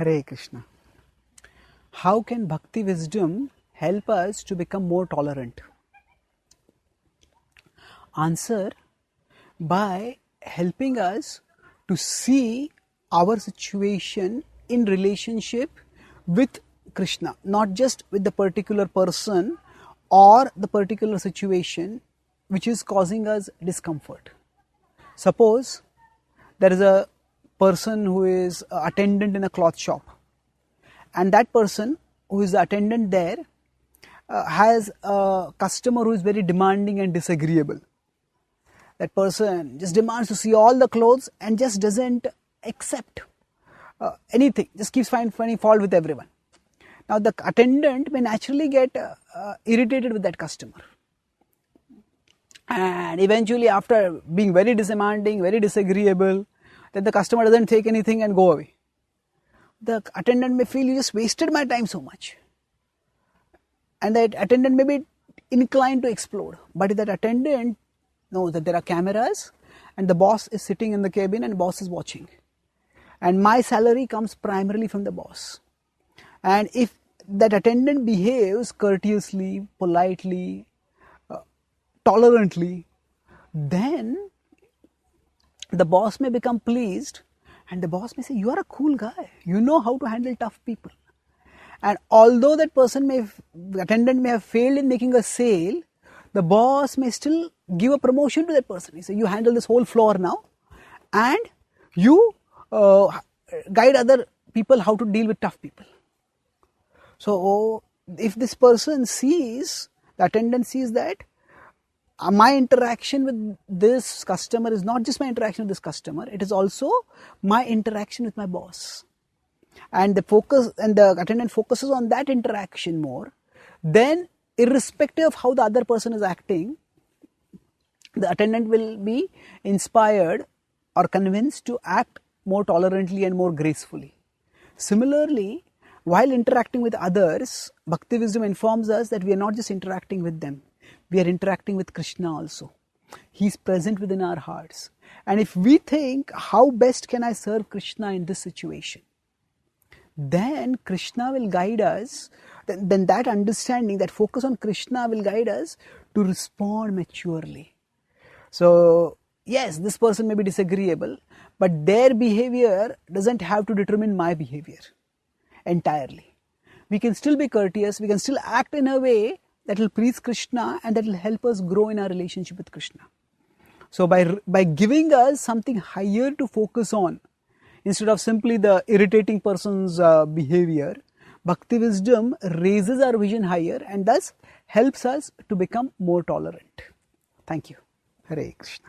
Hare Krishna. How can bhakti wisdom help us to become more tolerant? Answer: by helping us to see our situation in relationship with Krishna, not just with the particular person or the particular situation which is causing us discomfort. Suppose there is a person who is an attendant in a cloth shop, and that person who is the attendant there has a customer who is very demanding and disagreeable. That person just demands to see all the clothes and just doesn't accept anything, just keeps finding fault with everyone. Now the attendant may naturally get irritated with that customer, and eventually after being very demanding, very disagreeable, then the customer doesn't take anything and go away. The attendant may feel, you just wasted my time so much, and that attendant may be inclined to explode. But if that attendant knows that there are cameras and the boss is sitting in the cabin and boss is watching, and my salary comes primarily from the boss, and if that attendant behaves courteously, politely, tolerantly, then the boss may become pleased, and the boss may say, you are a cool guy, you know how to handle tough people. And although that person the attendant may have failed in making a sale, the boss may still give a promotion to that person. He says, you handle this whole floor now, and you guide other people how to deal with tough people. So if this person sees, the attendant sees that my interaction with this customer is not just my interaction with this customer, it is also my interaction with my boss, and the attendant focuses on that interaction more, then irrespective of how the other person is acting, the attendant will be inspired or convinced to act more tolerantly and more gracefully. Similarly, while interacting with others, bhakti wisdom informs us that we are not just interacting with them, we are interacting with Krishna also. He is present within our hearts. And if we think, how best can I serve Krishna in this situation, then Krishna will guide us, then that understanding, that focus on Krishna will guide us to respond maturely. So yes, this person may be disagreeable, but their behavior doesn't have to determine my behavior entirely. We can still be courteous, we can still act in a way that will please Krishna and that will help us grow in our relationship with Krishna. So by giving us something higher to focus on, instead of simply the irritating person's behavior, bhakti wisdom raises our vision higher and thus helps us to become more tolerant. Thank you. Hare Krishna.